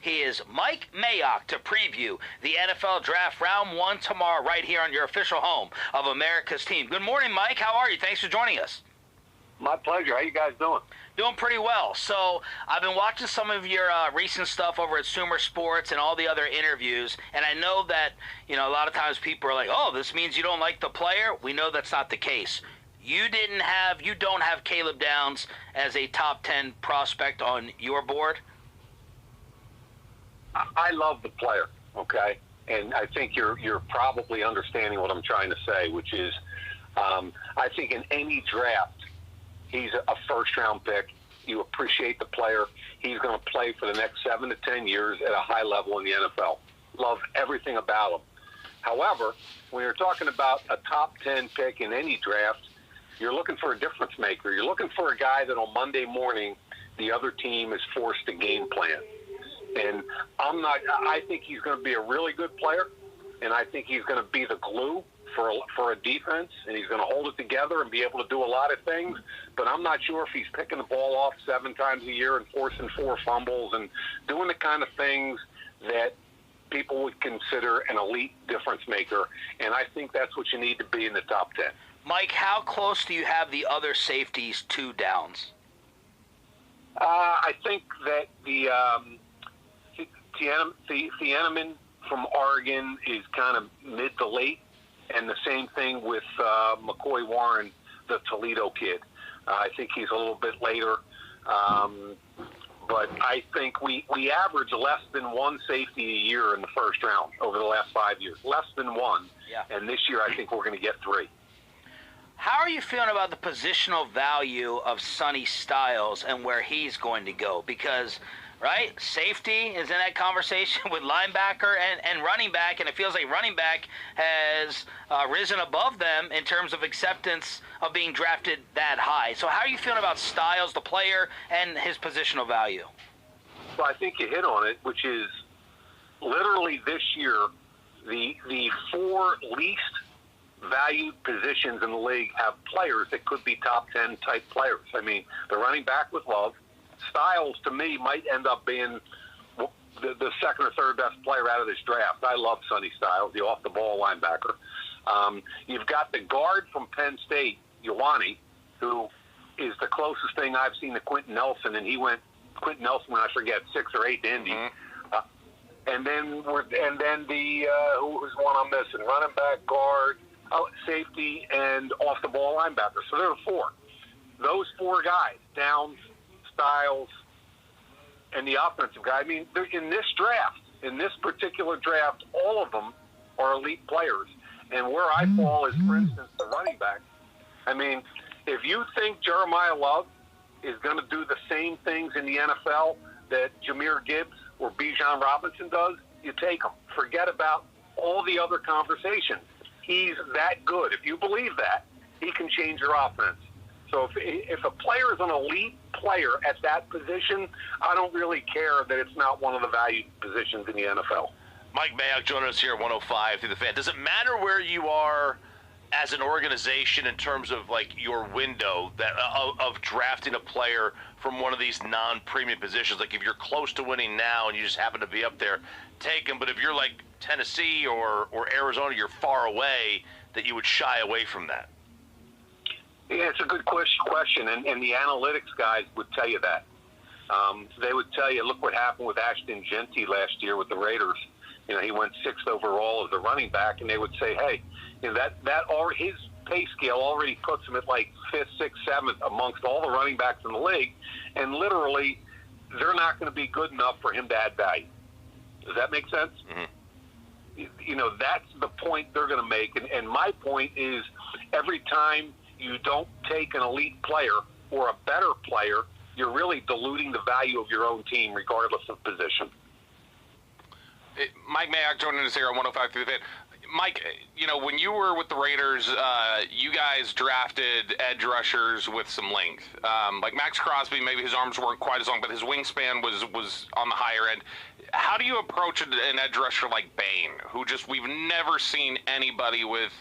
He is Mike Mayock to preview the NFL Draft Round 1 tomorrow right here on your official home of America's team. Good morning, Mike. How are you? Thanks for joining us. My pleasure. How you guys doing? Doing pretty well. So I've been watching some of your recent stuff over at Sumer Sports and all the other interviews, and I know that, a lot of times people are like, oh, this means you don't like the player. We know that's not the case. You don't have Caleb Downs as a top 10 prospect on your board? I love the player, okay? And I think you're probably understanding what I'm trying to say, which is I think in any draft, he's a first-round pick. You appreciate the player. He's going to play for the next 7 to 10 years at a high level in the NFL. Love everything about him. However, when you're talking about a top 10 pick in any draft, you're looking for a difference maker. You're looking for a guy that on Monday morning the other team is forced to game plan. And I think he's going to be a really good player, and I think he's going to be the glue for a defense, and he's going to hold it together and be able to do a lot of things. But I'm not sure if he's picking the ball off 7 times a year and forcing 4 fumbles and doing the kind of things that people would consider an elite difference maker. And I think that's what you need to be in the top 10. Mike, how close do you have the other safeties to Downs? I think that the Thieneman from Oregon is kind of mid to late, and the same thing with McCoy Warren, the Toledo kid. I think he's a little bit later. But I think we average less than 1 safety a year in the first round over the last 5 years. Less than 1. Yeah. And this year I think we're going to get 3. How are you feeling about the positional value of Sonny Styles and where he's going to go? Because, right, safety is in that conversation with linebacker and running back, and it feels like running back has risen above them in terms of acceptance of being drafted that high. So how are you feeling about Styles, the player, and his positional value? Well, I think you hit on it, which is literally this year, the 4 least valued positions in the league have players that could be top 10 type players. I mean, the running back with Love. Styles, to me, might end up being the second or third best player out of this draft. I love Sonny Styles, the off-the-ball linebacker. You've got the guard from Penn State, Ioane, who is the closest thing I've seen to Quentin Nelson, and Quentin Nelson, I forget, 6 or 8 to Indy. Mm-hmm. And then the who's one I'm missing? Running back, guard, safety, and off-the-ball linebacker. So there are 4. Those 4 guys, Downs, Styles, and the offensive guy. I mean, in this particular draft, all of them are elite players. And where I fall is, for instance, the running back. I mean, if you think Jeremiah Love is going to do the same things in the NFL that Jahmyr Gibbs or Bijan Robinson does, you take him. Forget about all the other conversations. He's that good. If you believe that, he can change your offense. So if a player is an elite player at that position, I don't really care that it's not one of the valued positions in the NFL. Mike Mayock joining us here at 105 through the Fan. Does it matter where you are as an organization in terms of like your window of drafting a player from one of these non-premium positions? Like if you're close to winning now and you just happen to be up there, take him. But if you're like Tennessee or Arizona, you're far away, that you would shy away from that. Yeah, it's a good question, and the analytics guys would tell you that. They would tell you, look what happened with Ashton Genty last year with the Raiders. He went 6th overall as a running back, and they would say, hey, that already, his pay scale already puts him at like 5th, 6th, 7th amongst all the running backs in the league, and literally they're not going to be good enough for him to add value. Does that make sense? Mm-hmm. That's the point they're going to make, and my point is every time you don't take an elite player or a better player, you're really diluting the value of your own team regardless of position. Mike Mayock joining us here on 105 through the Fan. Mike, when you were with the Raiders, you guys drafted edge rushers with some length. Like Max Crosby, maybe his arms weren't quite as long, but his wingspan was on the higher end. How do you approach an edge rusher like Bain, who we've never seen anybody with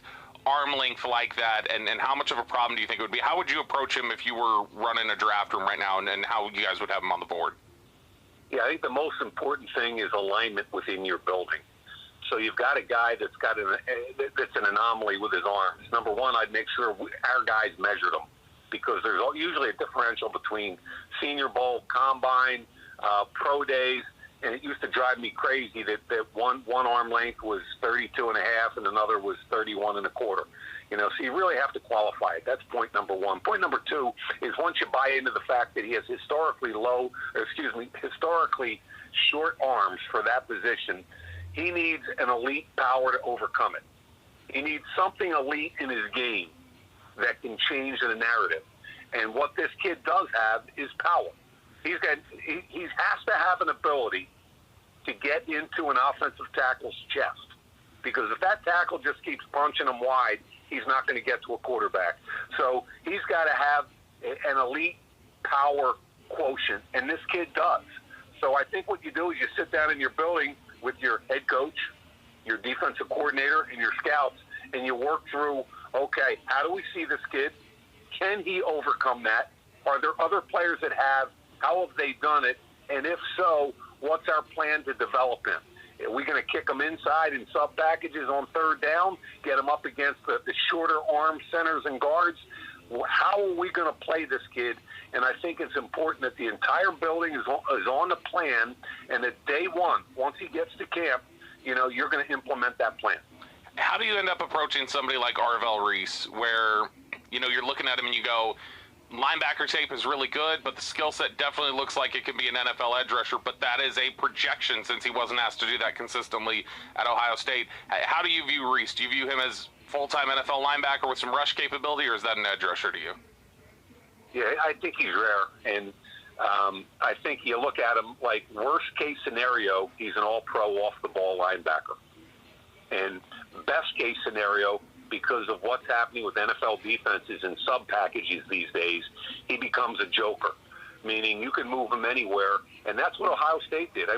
arm length like that, and how much of a problem do you think it would be? How would you approach him if you were running a draft room right now, and how you guys would have him on the board? Yeah, I think the most important thing is alignment within your building. So you've got a guy that's that's an anomaly with his arms. Number one, I'd make sure our guys measured him, because there's usually a differential between Senior Bowl, Combine, pro days, and it used to drive me crazy that one arm length was 32 and a half and another was 31 and a quarter. So you really have to qualify it. That's point number one. Point number two is, once you buy into the fact that he has historically short arms for that position, he needs an elite power to overcome it. He needs something elite in his game that can change the narrative. And what this kid does have is power. He has to have an ability to get into an offensive tackle's chest, because if that tackle just keeps punching him wide, he's not going to get to a quarterback. So he's got to have an elite power quotient, and this kid does. So I think what you do is you sit down in your building with your head coach, your defensive coordinator, and your scouts, and you work through, okay, how do we see this kid? Can he overcome that? Are there other players that have? How have they done it? And if so, what's our plan to develop him? Are we going to kick him inside in sub packages on third down, get him up against the shorter arm centers and guards? How are we going to play this kid? And I think it's important that the entire building is on the plan, and that day one, once he gets to camp, you're going to implement that plan. How do you end up approaching somebody like Arvell Reese, where, you're looking at him and you go, linebacker tape is really good, but the skill set definitely looks like it could be an NFL edge rusher, but that is a projection since he wasn't asked to do that consistently at Ohio State. How do you view Reese? Do you view him as full-time NFL linebacker with some rush capability, or is that an edge rusher to you? Yeah, I think he's rare, and I think you look at him like, worst-case scenario, he's an all-pro off-the-ball linebacker. And best-case scenario, because of what's happening with NFL defenses and sub-packages these days, he becomes a joker, meaning you can move him anywhere, and that's what Ohio State did.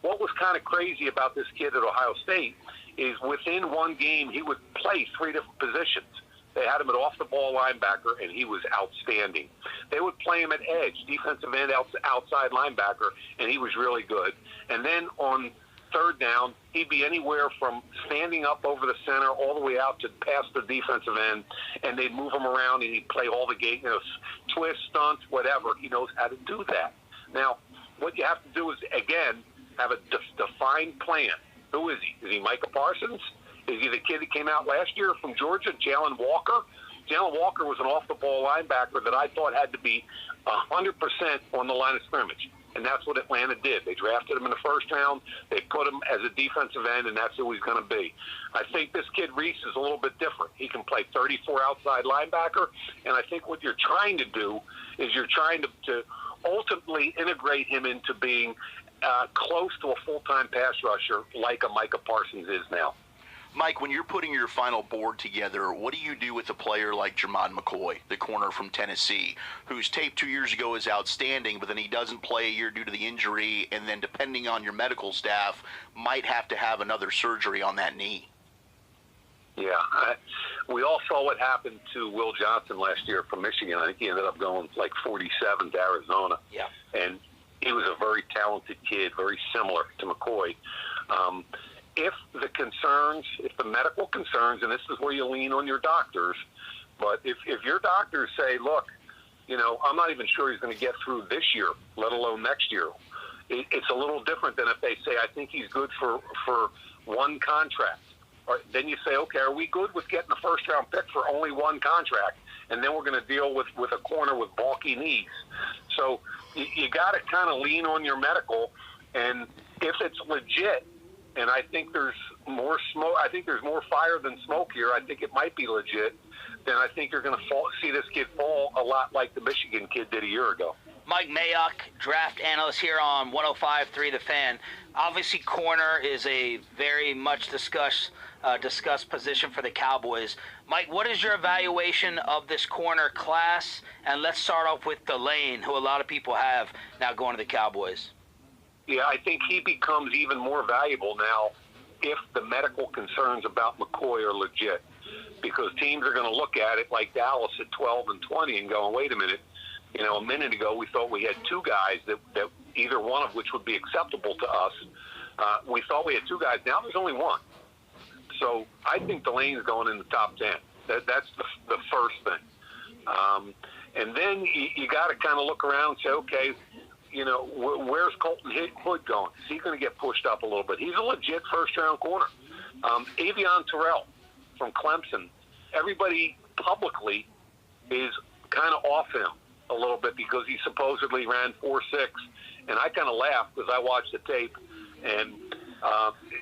What was kind of crazy about this kid at Ohio State is, within one game, he would play three different positions. They had him at off-the-ball linebacker, and he was outstanding. They would play him at edge, defensive end, outside linebacker, and he was really good. And then on third down, he'd be anywhere from standing up over the center all the way out to past the defensive end, and they'd move him around, and he'd play all the game, twist, stunts, whatever. He knows how to do that. Now, what you have to do is, again, have a defined plan. Who is he? Is he Micah Parsons? Is he the kid that came out last year from Georgia, Jalen Walker? Jalen Walker was an off-the-ball linebacker that I thought had to be 100% on the line of scrimmage. And that's what Atlanta did. They drafted him in the first round. They put him as a defensive end, and that's who he's going to be. I think this kid Reese is a little bit different. He can play 34 outside linebacker, and I think what you're trying to do is you're trying to ultimately integrate him into being close to a full-time pass rusher like a Micah Parsons is now. Mike, when you're putting your final board together, what do you do with a player like Jermon McCoy, the corner from Tennessee, whose tape 2 years ago is outstanding, but then he doesn't play a year due to the injury, and then depending on your medical staff, might have to have another surgery on that knee? Yeah, we all saw what happened to Will Johnson last year from Michigan. I think he ended up going like 47 to Arizona. Yeah. And he was a very talented kid, very similar to McCoy. If the medical concerns, and this is where you lean on your doctors, but if your doctors say, look, I'm not even sure he's going to get through this year, let alone next year, it's a little different than if they say, I think he's good for one contract. Then you say, okay, are we good with getting a first-round pick for only one contract? And then we're going to deal with a corner with bulky knees. So you got to kind of lean on your medical, and if it's legit, and I think there's more smoke. I think there's more fire than smoke here. I think it might be legit. Then I think you're going to see this kid fall a lot like the Michigan kid did a year ago. Mike Mayock, draft analyst here on 105.3 The Fan. Obviously, corner is a very much discussed position for the Cowboys. Mike, what is your evaluation of this corner class? And let's start off with Delane, who a lot of people have now going to the Cowboys. Yeah, I think he becomes even more valuable now if the medical concerns about McCoy are legit, because teams are going to look at it like Dallas at 12 and 20 and going, wait a minute, a minute ago we thought we had two guys that either one of which would be acceptable to us. We thought we had two guys. Now there's only one. So I think Delaney's going in the top 10. That's the first thing. And then you got to kind of look around and say, okay, where's Colton Hood going? Is he going to get pushed up a little bit? He's a legit first-round corner. Avion Terrell from Clemson, everybody publicly is kind of off him a little bit because he supposedly ran 4.6, and I kind of laughed because I watched the tape, and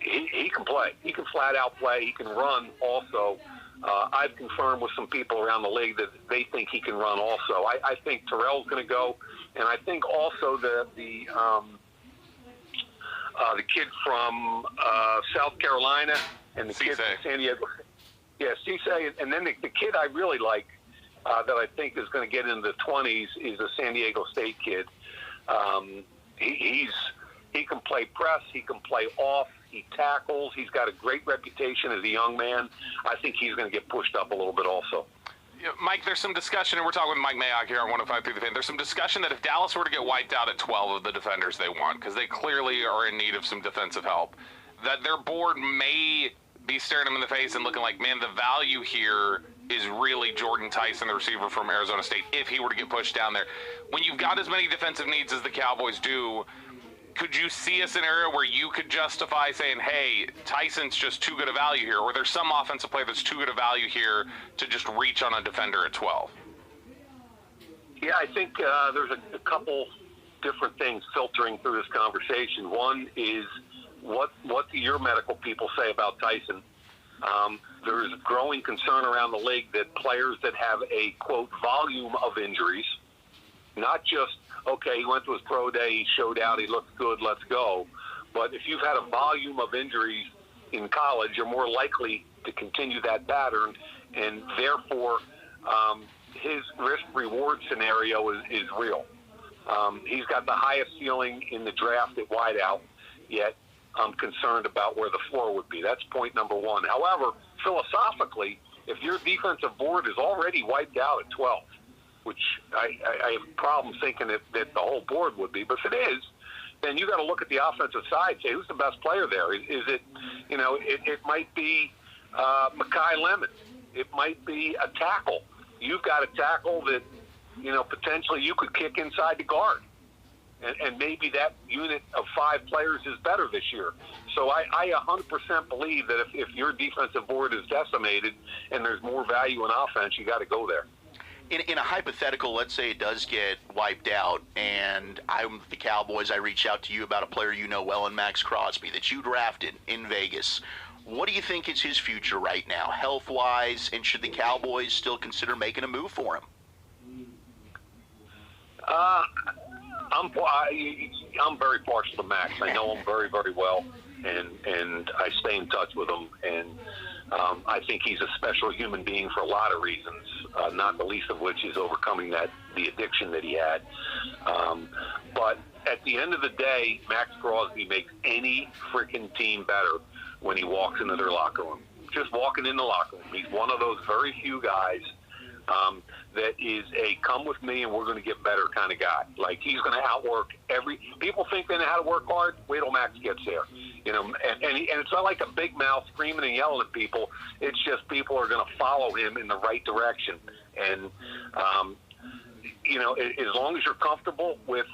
he can play. He can flat out play. He can run also. I've confirmed with some people around the league that they think he can run also. I think Terrell's going to go, and I think also the kid from South Carolina and the kid from San Diego. Yeah, Cisse, and then the kid I really like that I think is going to get into the 20s is a San Diego State kid. He can play press. He can play off. He tackles. He's got a great reputation as a young man. I think he's going to get pushed up a little bit also. Mike, there's some discussion, and we're talking with Mike Mayock here on 105 Through the Fan. There's some discussion that if Dallas were to get wiped out at 12 of the defenders they want, because they clearly are in need of some defensive help, that their board may be staring them in the face and looking like, man, the value here is really Jordan Tyson, the receiver from Arizona State, if he were to get pushed down there. When you've got as many defensive needs as the Cowboys do, could you see a scenario where you could justify saying, hey, Tyson's just too good a value here, or there's some offensive player that's too good a value here to just reach on a defender at 12? Yeah, I think there's a couple different things filtering through this conversation. One is what do your medical people say about Tyson? There's growing concern around the league that players that have a, quote, volume of injuries, not just, okay, he went to his pro day, he showed out, he looked good, let's go. But if you've had a volume of injuries in college, you're more likely to continue that pattern, and therefore his risk-reward scenario is real. He's got the highest ceiling in the draft at wideout, yet I'm concerned about where the floor would be. That's point number one. However, philosophically, if your defensive board is already wiped out at 12, which I have a problem thinking that the whole board would be, but if it is, then you got to look at the offensive side, say who's the best player there. Is it, it might be Mekhi Lemon. It might be a tackle. You've got a tackle that, potentially you could kick inside the guard. And maybe that unit of 5 players is better this year. So I 100% believe that if your defensive board is decimated and there's more value in offense, you got to go there. In a hypothetical, let's say it does get wiped out, and I'm the Cowboys, I reach out to you about a player you know well in Max Crosby that you drafted in Vegas. What do you think is his future right now, health-wise, and should the Cowboys still consider making a move for him? I'm very partial to Max. I know him very, very well, and I stay in touch with him. And I think he's a special human being for a lot of reasons, not the least of which is overcoming the addiction that he had. But at the end of the day, Max Crosby makes any freaking team better when he walks into their locker room. Just walking in the locker room. He's one of those very few guys that is a come with me and we're going to get better kind of guy. Like, he's going to outwork people think they know how to work hard. Wait till Max gets there. And it's not like a big mouth screaming and yelling at people. It's just people are going to follow him in the right direction. And, as long as you're comfortable with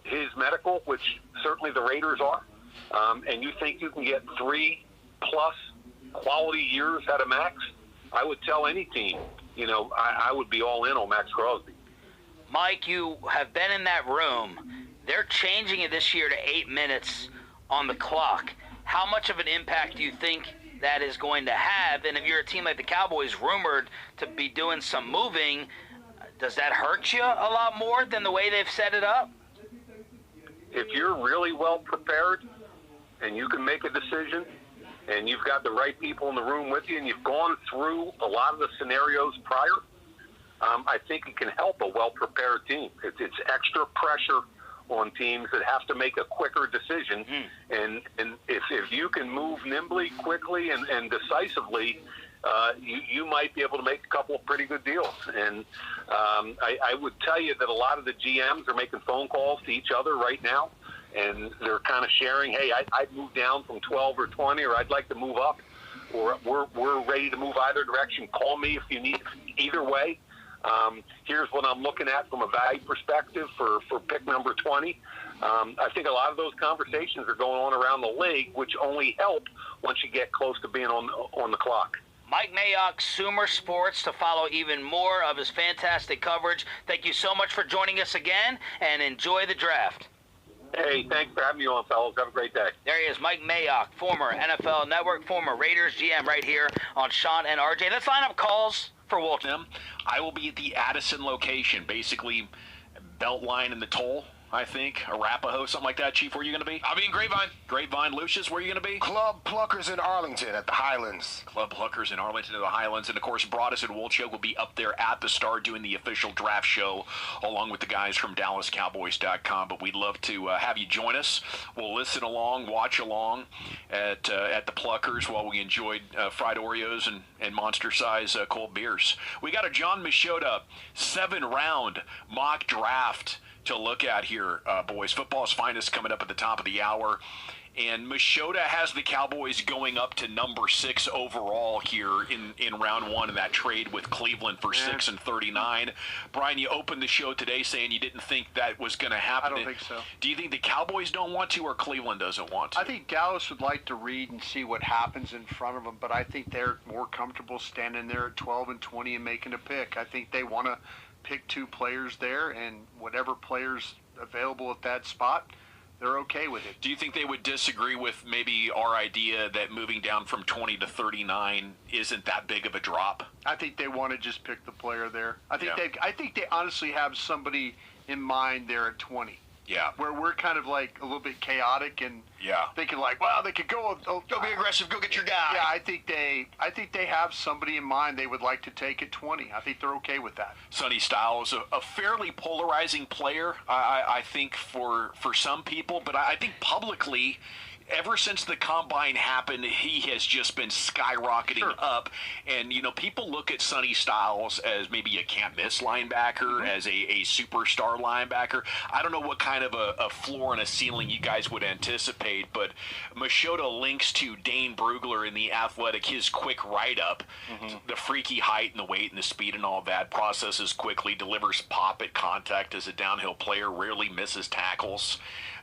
his medical, which certainly the Raiders are, and you think you can get 3+ quality years out of Max, I would tell any team, I would be all in on Max Crosby. Mike, you have been in that room. They're changing it this year to 8 minutes on the clock. How much of an impact do you think that is going to have? And if you're a team like the Cowboys, rumored to be doing some moving, does that hurt you a lot more than the way they've set it up? If you're really well prepared and you can make a decision and you've got the right people in the room with you and you've gone through a lot of the scenarios prior, I think it can help a well-prepared team. It's extra pressure on teams that have to make a quicker decision. And if if you can move nimbly, quickly, and decisively, you might be able to make a couple of pretty good deals. And I would tell you that a lot of the GMs are making phone calls to each other right now, and they're kind of sharing, hey, I'd move down from 12 or 20, or I'd like to move up, or we're ready to move either direction. Call me if you need either way. Here's what I'm looking at from a value perspective for pick number 20. I think a lot of those conversations are going on around the league, which only help once you get close to being on the clock. Mike Mayock, Sumer Sports, to follow even more of his fantastic coverage. Thank you so much for joining us again, and enjoy the draft. Hey, thanks for having me on, fellas. Have a great day. There he is, Mike Mayock, former NFL Network, former Raiders GM, right here on Sean and RJ. Let's line up calls for Wolf. I will be at the Addison location, basically Beltline and the Toll, I think, Arapahoe, something like that. Chief, where are you going to be? I'll be in Grapevine. Grapevine. Lucius, where are you going to be? Club Pluckers in Arlington at the Highlands. Club Pluckers in Arlington at the Highlands. And, of course, Broadus and Wolchuk will be up there at the Star doing the official draft show along with the guys from DallasCowboys.com. But we'd love to have you join us. We'll listen along, watch along at the Pluckers while we enjoyed fried Oreos and monster-size cold beers. We got a John Machota 7-round mock draft to look at here, boys. Football's finest coming up at the top of the hour. And Machota has the Cowboys going up to number 6 overall here in round 1 in that trade with Cleveland for 6 and 39. Brian, you opened the show today saying you didn't think that was going to happen. I don't think so. Do you think the Cowboys don't want to or Cleveland doesn't want to? I think Dallas would like to read and see what happens in front of them, but I think they're more comfortable standing there at 12 and 20 and making a pick. I think they want to pick 2 players there, and whatever players available at that spot, they're okay with it. Do you think they would disagree with maybe our idea that moving down from 20 to 39 isn't that big of a drop? I think they want to just pick the player there. I think Yeah. I think they honestly have somebody in mind there at 20. Yeah. Where we're kind of like a little bit chaotic and thinking like, well, they could go. Go be aggressive. Go get your guy. Yeah, I think they have somebody in mind they would like to take at 20. I think they're okay with that. Sonny Styles, a fairly polarizing player, I think, for some people. But I think publicly, ever since the Combine happened, he has just been skyrocketing up. And, people look at Sonny Styles as maybe a can't-miss linebacker, as a superstar linebacker. I don't know what kind of a floor and a ceiling you guys would anticipate, but Machota links to Dane Brugler in The Athletic, his quick write-up, the freaky height and the weight and the speed and all that, processes quickly, delivers pop at contact as a downhill player, rarely misses tackles.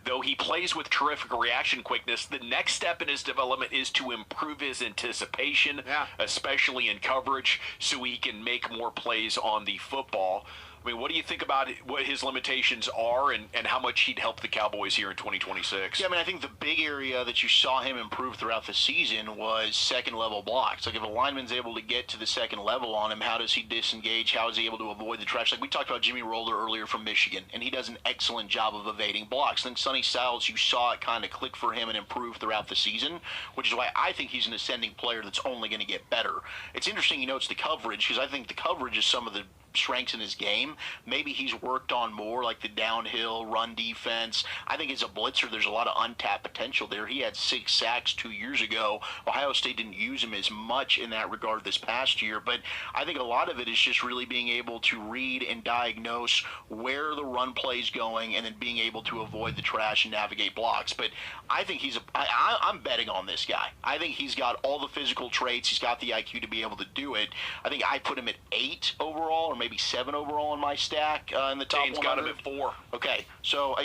Though he plays with terrific reaction quickness, the next step in his development is to improve his anticipation, especially in coverage, so he can make more plays on the football. I mean, what do you think about what his limitations are and how much he'd help the Cowboys here in 2026? Yeah, I mean, I think the big area that you saw him improve throughout the season was second-level blocks. Like, if a lineman's able to get to the second level on him, how does he disengage? How is he able to avoid the trash? Like, we talked about Jimmy Roller earlier from Michigan, and he does an excellent job of evading blocks. Then Sonny Styles, you saw it kind of click for him and improve throughout the season, which is why I think he's an ascending player that's only going to get better. It's interesting, it's the coverage, because I think the coverage is some of the strengths in his game. Maybe he's worked on more, like the downhill run defense. I think as a blitzer, there's a lot of untapped potential there. He had 6 sacks 2 years ago. Ohio State didn't use him as much in that regard this past year, but I think a lot of it is just really being able to read and diagnose where the run play's going and then being able to avoid the trash and navigate blocks. But I think I'm betting on this guy. I think he's got all the physical traits. He's got the IQ to be able to do it. I think I put him at 8 overall, or maybe 7 overall in my stack in the top 100. Dane's got him at 4. Okay, so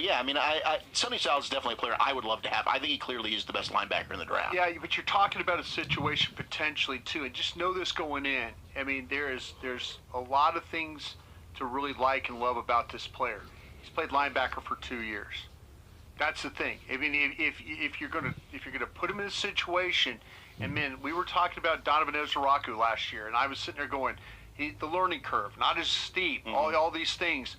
Sonny Styles is definitely a player I would love to have. I think he clearly is the best linebacker in the draft. Yeah, but you're talking about a situation potentially too, and just know this going in. I mean, there's a lot of things to really like and love about this player. He's played linebacker for 2 years. That's the thing. I mean, if you're gonna put him in a situation, and man, we were talking about Donovan Ezraku last year, and I was sitting there going, the learning curve, not as steep, all these things.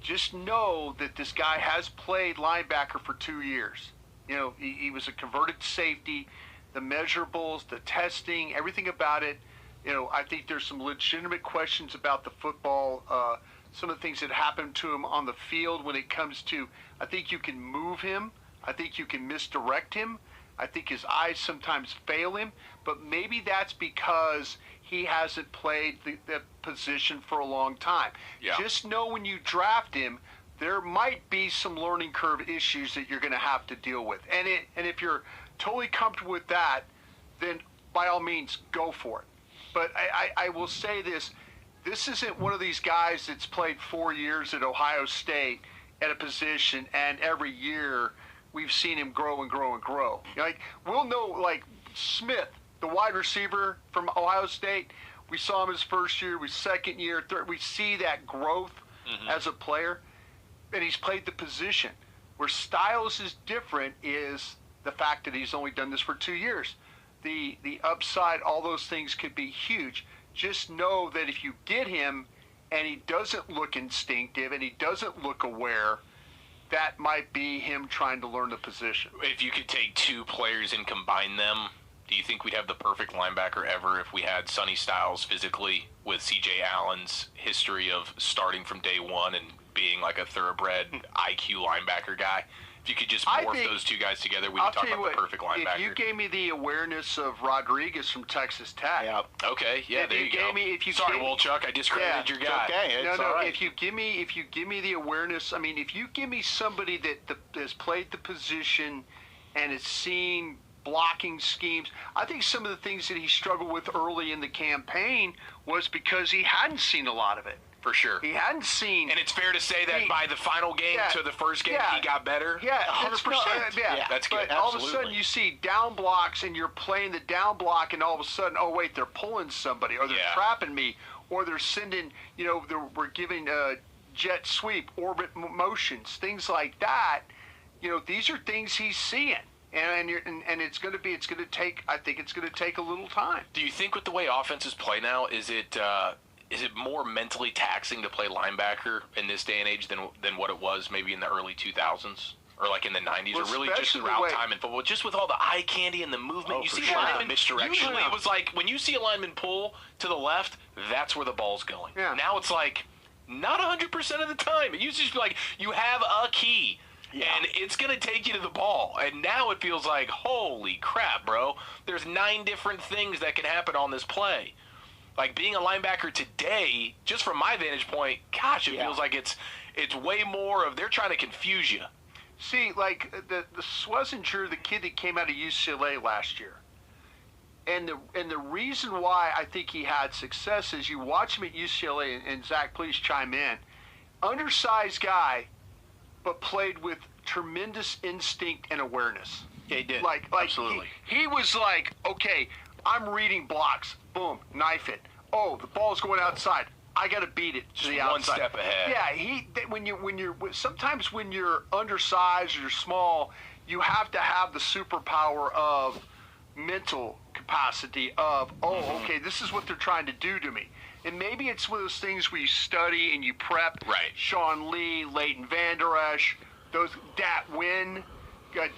Just know that this guy has played linebacker for 2 years. He was a converted safety. The measurables, the testing, everything about it. I think there's some legitimate questions about the football, some of the things that happened to him on the field when it comes to, I think you can move him. I think you can misdirect him. I think his eyes sometimes fail him, but maybe that's because he hasn't played the position for a long time. Yeah. Just know when you draft him, there might be some learning curve issues that you're going to have to deal with. And if you're totally comfortable with that, then by all means, go for it. But I will say this isn't one of these guys that's played 4 years at Ohio State at a position, and every year we've seen him grow and grow and grow. Like, we'll know, like Smith, the wide receiver from Ohio State, we saw him his first year, second year, third. We see that growth as a player, and he's played the position. Where Styles is different is the fact that he's only done this for 2 years. The upside, all those things could be huge. Just know that if you get him and he doesn't look instinctive and he doesn't look aware, that might be him trying to learn the position. If you could take two players and combine them, do you think we'd have the perfect linebacker ever if we had Sonny Styles physically with C.J. Allen's history of starting from day one and being like a thoroughbred IQ linebacker guy? If you could just morph those two guys together, we could talk about the perfect linebacker. If you gave me the awareness of Rodriguez from Texas Tech. Yeah. Okay, yeah, there you go. Sorry, Wolchuk, I discredited your guy. Okay, it's all right. If you give me the awareness, I mean, if you give me somebody that has played the position and has seen blocking schemes, I think some of the things that he struggled with early in the campaign was because he hadn't seen a lot of it. For sure. He hadn't seen. And it's fair to say that by the final game to the first game, he got better? Yeah, 100%. That's good. But all of a sudden you see down blocks and you're playing the down block and all of a sudden, oh, wait, they're pulling somebody or they're trapping me or they're sending, we're giving jet sweep, orbit motions, things like that. These are things he's seeing. And it's going to take a little time. Do you think with the way offenses play now, is it more mentally taxing to play linebacker in this day and age than what it was maybe in the early 2000s or like in the 90s, or really just the route time in football? Just with all the eye candy and the movement, you see the lineman misdirection. Usually it was like when you see a lineman pull to the left, that's where the ball's going. Yeah. Now it's like not 100% of the time. It used to be like you have a key. Yeah. And it's going to take you to the ball. And now it feels like, holy crap, bro. There's 9 different things that can happen on this play. Like being a linebacker today, just from my vantage point, gosh, it feels like it's way more of they're trying to confuse you. See, like the Swessinger, the kid that came out of UCLA last year, and the reason why I think he had success is you watch him at UCLA, and Zach, please chime in. Undersized guy, but played with tremendous instinct and awareness. Yeah, he did. Absolutely. He was like, okay, I'm reading blocks. Boom, knife it. Oh, the ball's going outside. I got to beat it to the outside. One step ahead. Yeah, sometimes when you're undersized or you're small, you have to have the superpower of mental capacity of, okay, this is what they're trying to do to me. And maybe it's one of those things where you study and you prep. Right. Sean Lee, Leighton Vander Esch, Dat Wynn,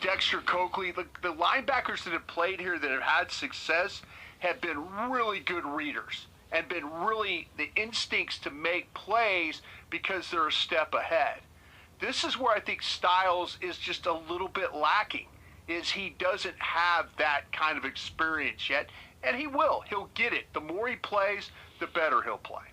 Dexter Coakley. The linebackers that have played here that have had success have been really good readers and been really the instincts to make plays because they're a step ahead. This is where I think Styles is just a little bit lacking, is he doesn't have that kind of experience yet, and he will. He'll get it. The more he plays, the better he'll play.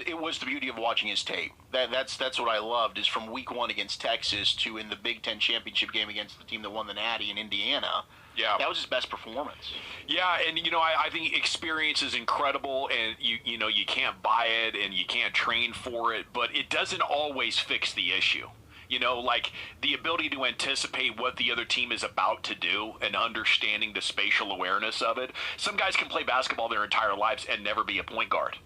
It was the beauty of watching his tape. That's what I loved, is from week 1 against Texas to in the Big Ten championship game against the team that won the Natty in Indiana. Yeah, that was his best performance. Yeah, and I think experience is incredible, and you can't buy it and you can't train for it, but it doesn't always fix the issue. Like the ability to anticipate what the other team is about to do and understanding the spatial awareness of it. Some guys can play basketball their entire lives and never be a point guard,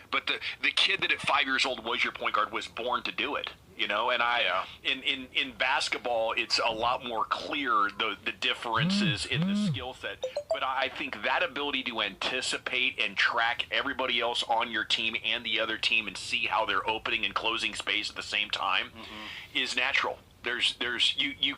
But the kid that at 5 years old was your point guard was born to do it, And in basketball, it's a lot more clear the differences in the skill set. But I think that ability to anticipate and track everybody else on your team and the other team and see how they're opening and closing space at the same time is natural. You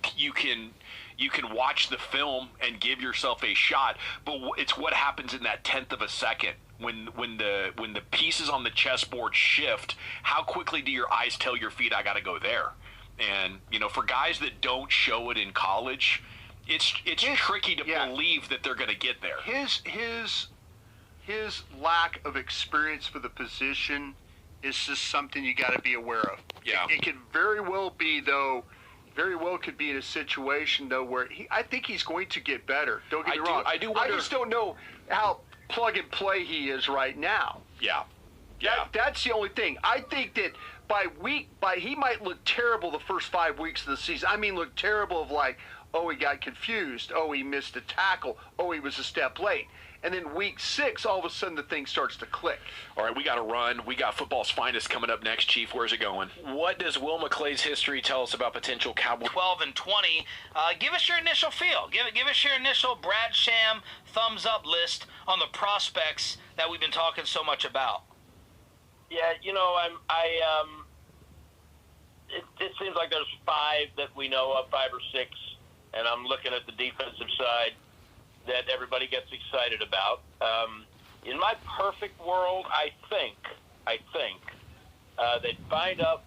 can watch the film and give yourself a shot, but it's what happens in that 1/10 of a second. When the pieces on the chessboard shift, how quickly do your eyes tell your feet, I got to go there? And, for guys that don't show it in college, It's tricky to believe that they're going to get there. His lack of experience for the position is just something you got to be aware of. Yeah. It could very well be, though, could be in a situation, though, where I think he's going to get better. Don't get me wrong. I do wonder. I just don't know how plug and play he is right now. Yeah. That's the only thing. I think that he might look terrible the first 5 weeks of the season. I mean, look terrible of like, oh, he got confused. Oh, he missed a tackle. Oh, he was a step late. And then week 6, all of a sudden the thing starts to click. All right, we got to run. We got football's finest coming up next, Chief. Where's it going? What does Will McClay's history tell us about potential Cowboys? 12 and 20. Give us your initial feel. Give us your initial Brad Sham thumbs up list on the prospects that we've been talking so much about. Yeah, it seems like there's 5 that we know of, 5 or 6, and I'm looking at the defensive side that everybody gets excited about. In my perfect world, I think they'd find out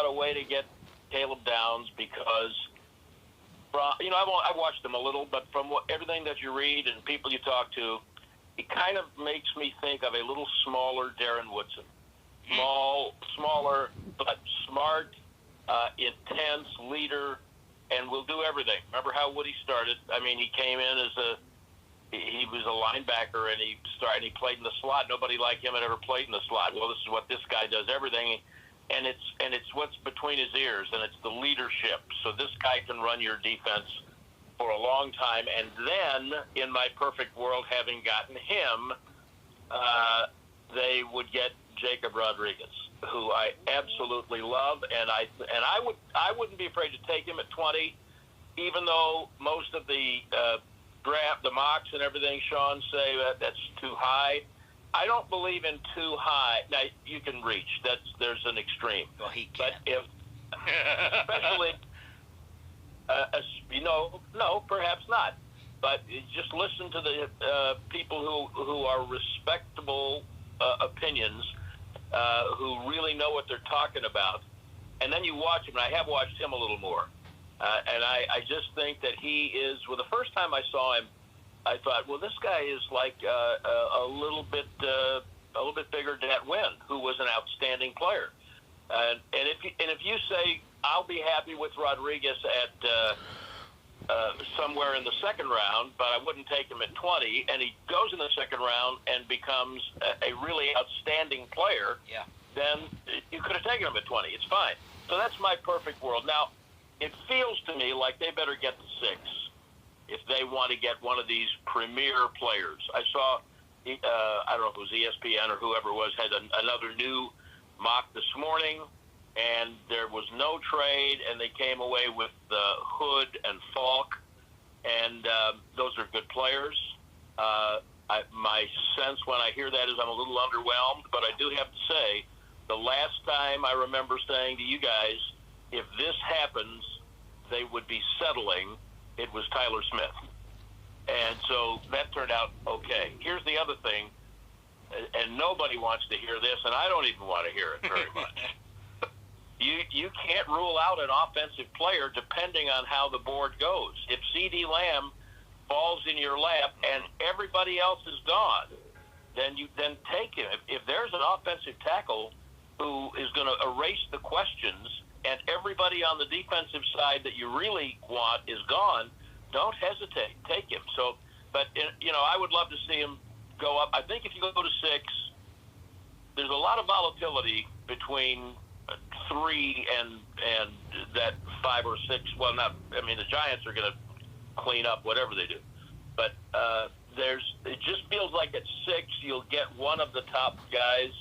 a way to get Caleb Downs because, I've watched him a little, but from everything that you read and people you talk to, it kind of makes me think of a little smaller Darren Woodson. Smaller, but smart, intense leader, and will do everything. Remember how Woody started? I mean, he came in he was a linebacker, and he played in the slot. Nobody like him had ever played in the slot. Well, this is what this guy does, everything, and it's what's between his ears, and it's the leadership. So this guy can run your defense for a long time, and then in my perfect world, having gotten him, they would get Jacob Rodriguez, who I absolutely love, and I wouldn't be afraid to take him at 20, even though most of the draft, the mocks and everything, Sean, say that's too high. I don't believe in too high. Now you can reach. There's an extreme. Well, he can. But especially, no, perhaps not. But just listen to the people who are respectable opinions, who really know what they're talking about, and then you watch him. And I have watched him a little more. And I just think that he is. Well, the first time I saw him, I thought, well, this guy is like a little bit bigger than Nat Wynn, who was an outstanding player. And if you say I'll be happy with Rodriguez at somewhere in the second round, but I wouldn't take him at 20, and he goes in the second round and becomes a really outstanding player, then you could have taken him at 20. It's fine. So that's my perfect world. Now, it feels to me like they better get to 6 if they want to get one of these premier players. I saw, I don't know if it was ESPN or whoever it was, had another new mock this morning, and there was no trade, and they came away with Hood and Falk, and those are good players. My sense when I hear that is I'm a little underwhelmed, but I do have to say, the last time I remember saying to you guys, if this happens, they would be settling, it was Tyler Smith. And so that turned out okay. Here's the other thing, and nobody wants to hear this, and I don't even want to hear it very much. You can't rule out an offensive player depending on how the board goes. If C.D. Lamb falls in your lap and everybody else is gone, then take him. If there's an offensive tackle who is going to erase the questions and everybody on the defensive side that you really want is gone, don't hesitate. Take him. So, but, I would love to see him go up. I think if you go to 6, there's a lot of volatility between 3 and that 5 or 6. Well, the Giants are going to clean up whatever they do. But it just feels like at 6 you'll get one of the top guys.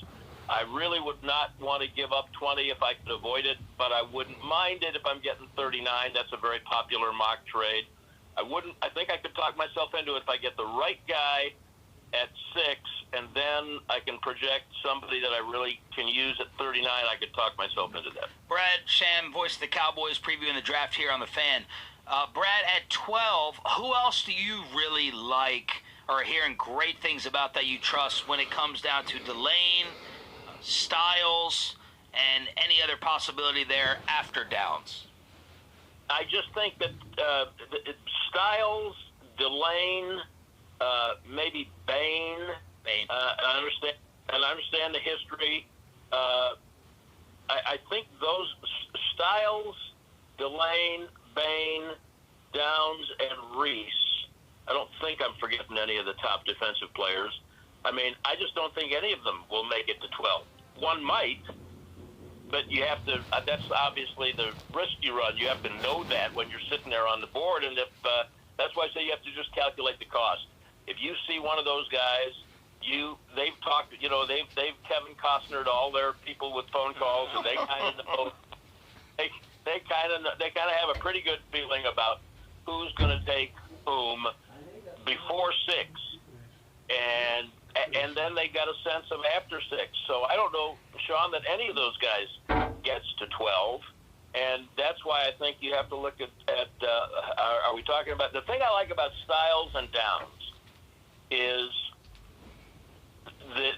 I really would not want to give up 20 if I could avoid it, but I wouldn't mind it if I'm getting 39. That's a very popular mock trade. I think I could talk myself into it if I get the right guy at 6, and then I can project somebody that I really can use at 39. I could talk myself into that. Brad Sham, voice of the Cowboys, previewing the draft here on The Fan. Brad, at 12, who else do you really like or are hearing great things about that you trust when it comes down to Delane, Styles, and any other possibility there after Downs? I just think that Styles, Delane, maybe Bain. I understand the history. I think those Styles, Delane, Bain, Downs, and Reese. I don't think I'm forgetting any of the top defensive players. I mean, I just don't think any of them will make it to 12. One might, but you have to. That's obviously the risk you run. You have to know that when you're sitting there on the board, and if that's why I say you have to just calculate the cost. If you see one of those guys, they've talked. They've Kevin Costnered all their people with phone calls, and they kind of know. They kind of have a pretty good feeling about who's going to take whom before 6, and then they got a sense of after 6. So I don't know, Sean, that any of those guys gets to 12, and that's why I think you have to look at are we talking about, the thing I like about Styles and Downs is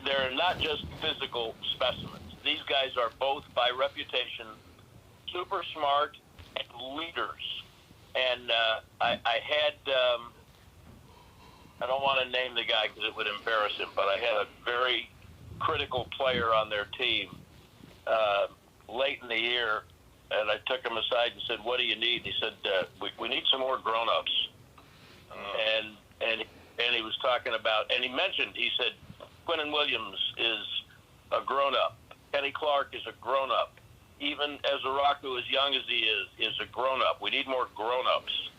they're not just physical specimens. These guys are both, by reputation, super smart and leaders. And I had, I don't want to name the guy because it would embarrass him, but I had a very critical player on their team late in the year, and I took him aside and said, "What do you need?" He said, we need some more grown-ups. And he was talking about, and he said, Quinnen Williams is a grown-up. Kenny Clark is a grown-up. Even Ezaraku, as young as he is a grown-up. We need more grown-ups.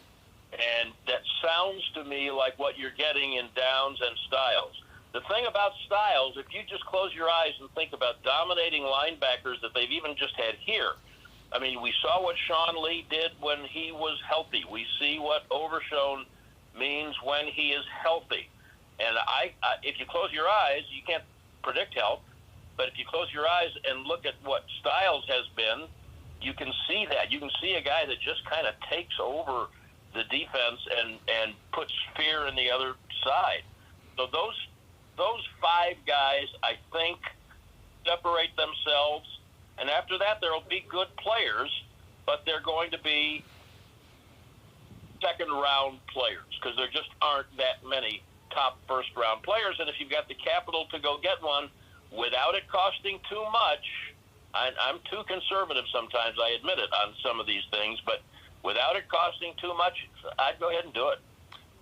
And that sounds to me like what you're getting in Downs and Styles. The thing about Styles, if you just close your eyes and think about dominating linebackers that they've even just had here, I mean, we saw what Sean Lee did when he was healthy. We see what Overshown means when he is healthy. And if you close your eyes, you can't predict health, but if you close your eyes and look at what Styles has been, you can see that. You can see a guy that just kind of takes over the defense and puts fear in the other side. So those 5 guys, I think, separate themselves. And after that, there will be good players, but they're going to be second-round players because there just aren't that many top first-round players. And if you've got the capital to go get one without it costing too much, I'm too conservative sometimes, I admit it, on some of these things, but without it costing too much, I'd go ahead and do it.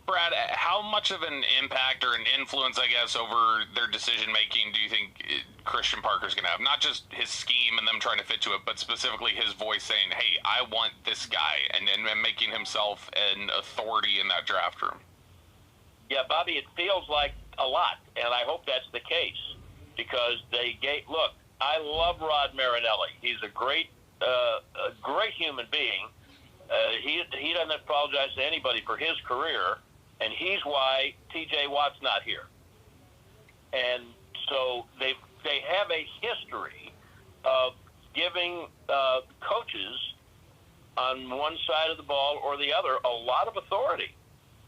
Brad, how much of an impact or an influence, I guess, over their decision-making do you think Christian Parker's going to have? Not just his scheme and them trying to fit to it, but specifically his voice saying, hey, I want this guy, and making himself an authority in that draft room. Yeah, Bobby, it feels like a lot, and I hope that's the case, because look, I love Rod Marinelli. He's a great human being. He doesn't apologize to anybody for his career, and he's why T.J. Watt's not here. And so they have a history of giving coaches on one side of the ball or the other a lot of authority.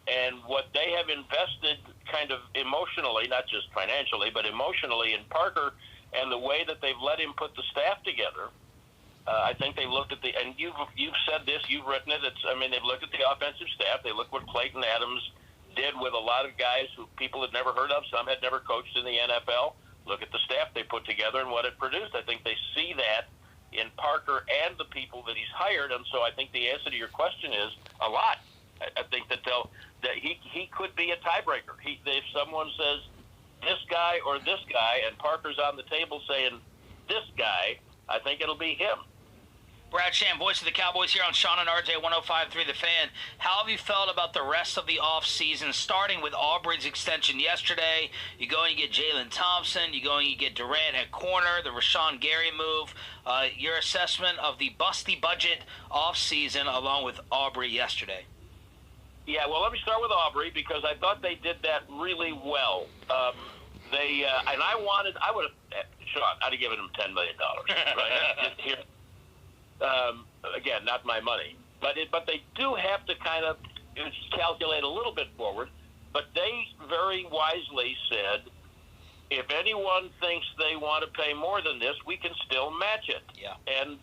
And what they have invested kind of emotionally, not just financially, but emotionally in Parker and the way that they've let him put the staff together, I think they looked at and you've said this, you've written it. They've looked at the offensive staff. They looked what Clayton Adams did with a lot of guys who people had never heard of. Some had never coached in the NFL. Look at the staff they put together and what it produced. I think they see that in Parker and the people that he's hired. And so I think the answer to your question is a lot. I think that he could be a tiebreaker. If someone says this guy or this guy, and Parker's on the table saying this guy, I think it'll be him. Brad Sham, voice of the Cowboys here on Sean and RJ 105.3 The Fan. How have you felt about the rest of the offseason, starting with Aubrey's extension yesterday? You go and you get Jalen Thompson. You go and you get Durant at corner, the Rashawn Gary move. Your assessment of the busty budget offseason along with Aubrey yesterday. Yeah, well, let me start with Aubrey because I thought they did that really well. And I would have, Sean, I'd have given him $10 million, right? Here. Again, not my money, but they do have to kind of calculate a little bit forward. But they very wisely said, if anyone thinks they want to pay more than this, we can still match it. Yeah. And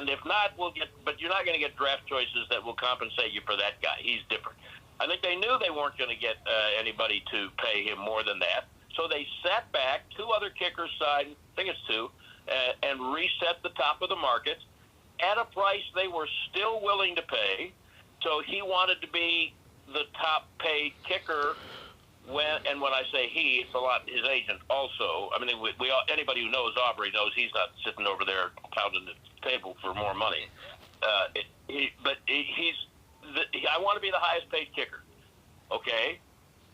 if not, we'll get. But you're not going to get draft choices that will compensate you for that guy. He's different. I think they knew they weren't going to get anybody to pay him more than that. So they sat back, 2 other kickers signed, I think it's 2, and reset the top of the market at a price they were still willing to pay. So he wanted to be the top paid kicker. When I say he, it's a lot his agent also. I mean, we all, anybody who knows Aubrey knows he's not sitting over there pounding the table for more money. I want to be the highest paid kicker. Okay,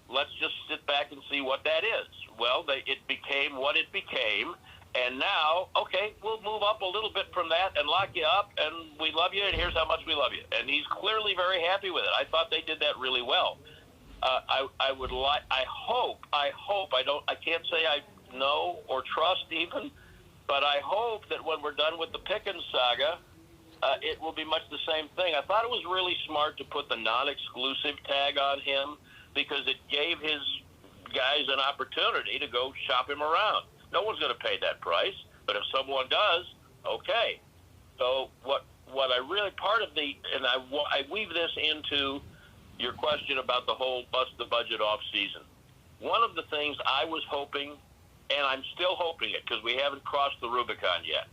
let's just sit back and see what that is. Well, it became what it became, and now, okay, we'll move up a little bit from that and lock you up, and we love you, and here's how much we love you. And he's clearly very happy with it. I thought they did that really well. I can't say I know or trust even, but I hope that when we're done with the Pickens saga, it will be much the same thing. I thought it was really smart to put the non-exclusive tag on him because it gave his guys an opportunity to go shop him around. No one's going to pay that price, but if someone does, okay. So what I really, part of the, and I weave this into your question about the whole bust the budget off season. One of the things I was hoping, and I'm still hoping it because we haven't crossed the Rubicon yet,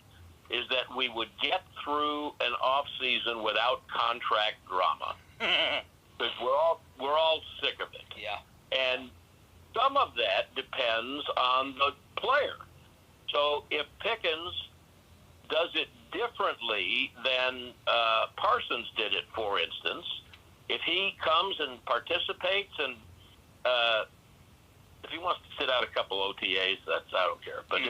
is that we would get through an off season without contract drama. Because we're all sick of it. Yeah. And some of that depends on the player. So if Pickens does it differently than Parsons did it, for instance, if he comes and participates and if he wants to sit out a couple OTAs, I don't care. But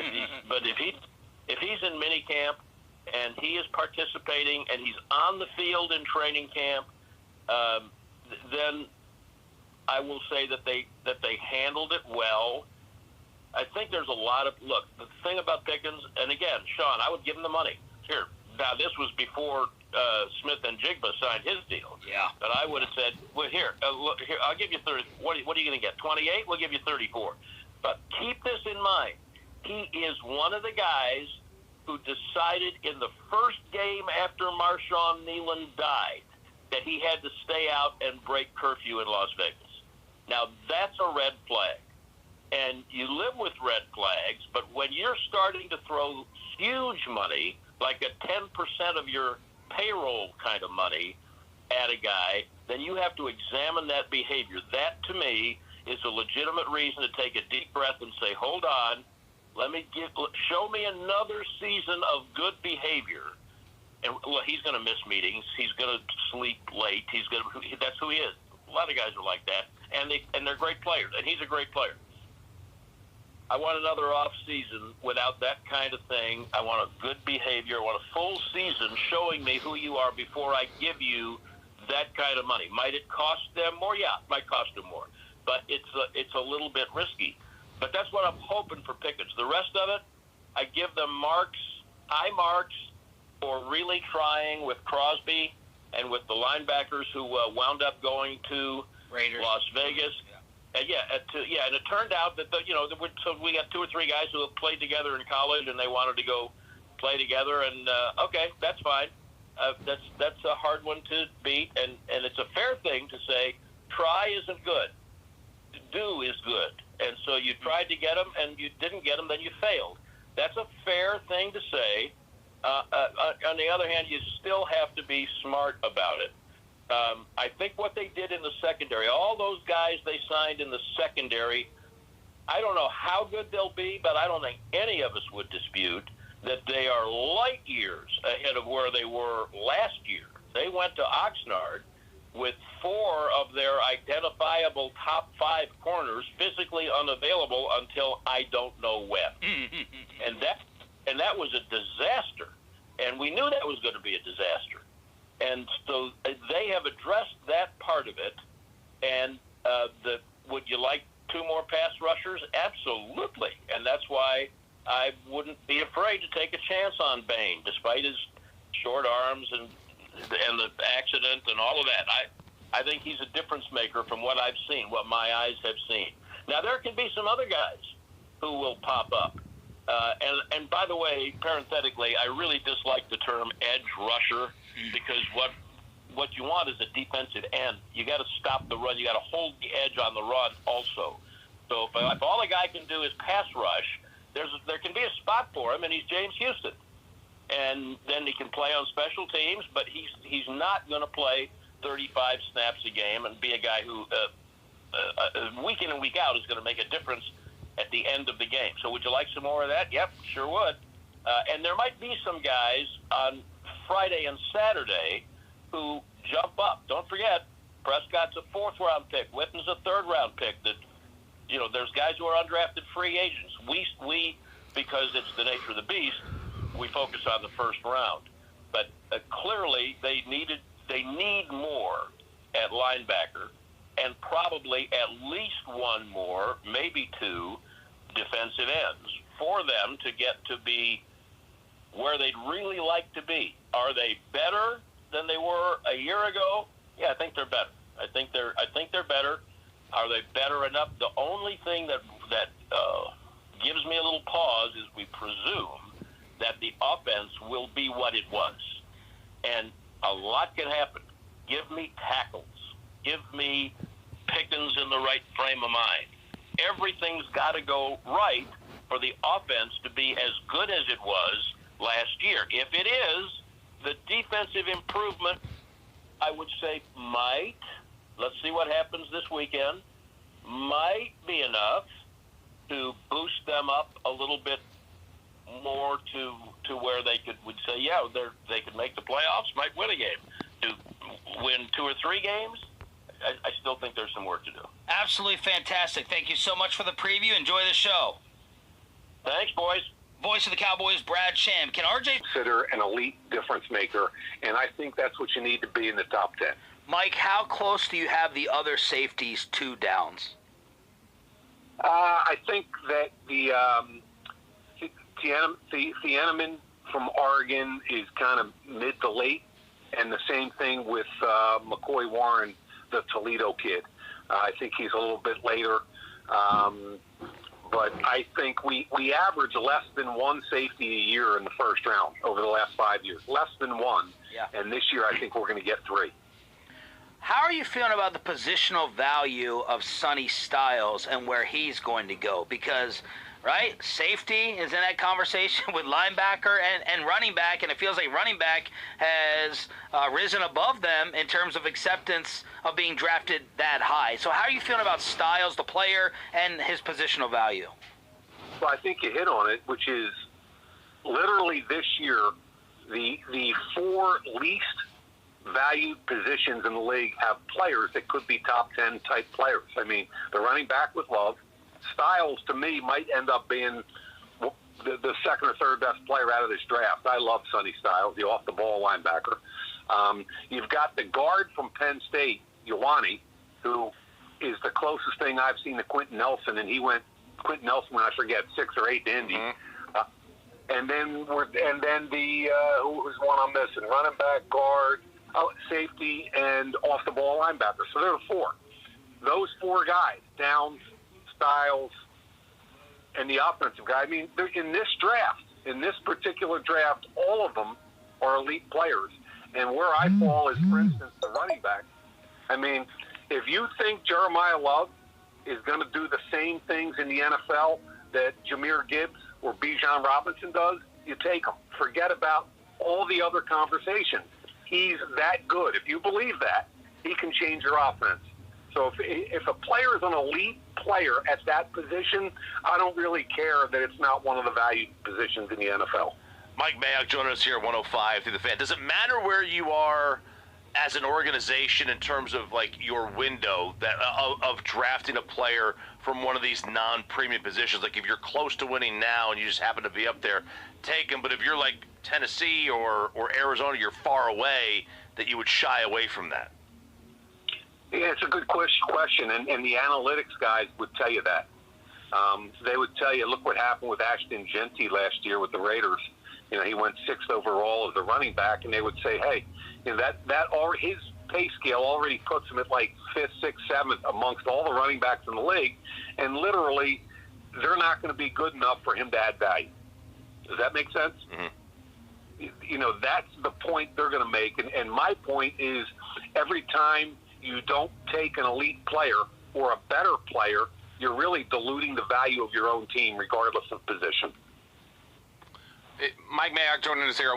if he's in minicamp and he is participating and he's on the field in training camp, then I will say that they handled it well. I think there's a lot of look. The thing about Pickens, and again, Sean, I would give him the money. Here, now this was before Smith and Jigba signed his deal. Yeah. But I would have said, well, here, I'll give you 30. What are you going to get? 28? We'll give you 34. But keep this in mind. He is one of the guys who decided in the first game after Marshawn Nealon died that he had to stay out and break curfew in Las Vegas. Now, that's a red flag. And you live with red flags, but when you're starting to throw huge money, like a 10% of your payroll kind of money at a guy, then you have to examine that behavior. That, to me, is a legitimate reason to take a deep breath and say, hold on, show me another season of good behavior. And well, he's going to miss meetings. He's going to sleep late. That's who he is. A lot of guys are like that, and they're great players, and he's a great player. I want another off season without that kind of thing. I want a good behavior. I want a full season showing me who you are before I give you that kind of money. Might it cost them more? Yeah, it might cost them more, but it's a little bit risky. But that's what I'm hoping for Pickens. The rest of it, I give them high marks, for really trying with Crosby and with the linebackers who wound up going to Raiders. Las Vegas. Yeah. And it turned out that so we got 2 or 3 guys who have played together in college, and they wanted to go play together. And okay, that's fine. That's a hard one to beat, and it's a fair thing to say. Try isn't good. Do is good. And so you tried to get them, and you didn't get them, then you failed. That's a fair thing to say. On the other hand, you still have to be smart about it. I think what they did in the secondary, all those guys they signed in the secondary, I don't know how good they'll be, but I don't think any of us would dispute that they are light years ahead of where they were last year. They went to Oxnard with 4 of their identifiable top 5 corners physically unavailable until I don't know when. And that was a disaster. And we knew that was going to be a disaster. And so they have addressed that part of it. And would you like 2 more pass rushers? Absolutely. And that's why I wouldn't be afraid to take a chance on Bain, despite his short arms and the accident and all of that. I think he's a difference maker from what I've seen, what my eyes have seen. Now, there can be some other guys who will pop up. And by the way, parenthetically, I really dislike the term edge rusher because what you want is a defensive end. You got to stop the run. You got to hold the edge on the run also. So if all the guy can do is pass rush, there can be a spot for him, and he's James Houston. And then he can play on special teams, but he's not going to play 35 snaps a game and be a guy who week in and week out is going to make a difference at the end of the game. So would you like some more of that? Yep, sure would. And there might be some guys on Friday and Saturday who jump up. Don't forget, Prescott's a 4th-round pick. Witten's a 3rd-round pick. That, there's guys who are undrafted free agents. We because it's the nature of the beast, we focus on the 1st round. But clearly they need more at linebacker, and probably at least one more, maybe 2 defensive ends for them to get to be where they'd really like to be. Are they better than they were a year ago? Yeah, I think they're better. I think they're better. Are they better enough? The only thing that gives me a little pause is we presume that the offense will be what it was. And a lot can happen. Give me tackles. Give me Pickens in the right frame of mind. Everything's got to go right for the offense to be as good as it was last year. If it is, the defensive improvement, I would say, might, let's see what happens this weekend, might be enough to boost them up a little bit more to where they would say, yeah, they could make the playoffs, might win a game. To win 2 or 3 games, I still think there's some work to do. Absolutely fantastic. Thank you so much for the preview. Enjoy the show. Thanks, boys. Voice of the Cowboys, Brad Sham. Can RJ Consider an elite difference maker, and I think that's what you need to be in the top 10. Mike, how close do you have the other safeties to downs? I think that the Thieneman from Oregon is kind of mid to late, and the same thing with McCoy Warren, the Toledo kid. I think he's a little bit later. But I think we average less than 1 safety a year in the 1st round over the last 5 years. Less than 1. Yeah. And this year I think we're going to get 3. How are you feeling about the positional value of Sonny Styles and where he's going to go? Because, right, safety is in that conversation with linebacker and running back, and it feels like running back has risen above them in terms of acceptance of being drafted that high. So how are you feeling about Styles, the player, and his positional value? Well, I think you hit on it, which is literally this year, the 4 least valued positions in the league have players that could be top 10 type players. I mean, the running back with Love. Styles, to me, might end up being the 2nd or 3rd best player out of this draft. I love Sonny Styles, the off-the-ball linebacker. You've got the guard from Penn State, Ioane, who is the closest thing I've seen to Quentin Nelson, and Quentin Nelson, I forget, 6 or 8 to Indy. And then the who was one I'm missing? Running back, guard, safety, and off-the-ball linebacker. So there are 4. Those 4 guys, Downs, Styles, and the offensive guy. I mean, in this particular draft, all of them are elite players. And where I fall is, for instance, the running back. I mean, if you think Jeremiah Love is going to do the same things in the NFL that Jahmyr Gibbs or Bijan Robinson does, you take him. Forget about all the other conversations. He's that good. If you believe that, he can change your offense. So if a player is an elite player at that position, I don't really care that it's not one of the valued positions in the NFL. Mike Mayock joining us here at 105 through the Fan. Does it matter where you are as an organization in terms of like your window that of drafting a player from one of these non-premium positions? Like if you're close to winning now and you just happen to be up there, take him. But if you're like Tennessee or Arizona, you're far away, that you would shy away from that. Yeah, it's a good question, and the analytics guys would tell you that. They would tell you, look what happened with Ashton Genty last year with the Raiders. You know, he went 6th overall as a running back, and they would say, hey, you know, his pay scale already puts him at like 5th, 6th, 7th amongst all the running backs in the league, and literally they're not going to be good enough for him to add value. Does that make sense? Mm-hmm. You know, that's the point they're going to make, and my point is – every time you don't take an elite player or a better player, you're really diluting the value of your own team, regardless of position. Mike Mayock joining us here.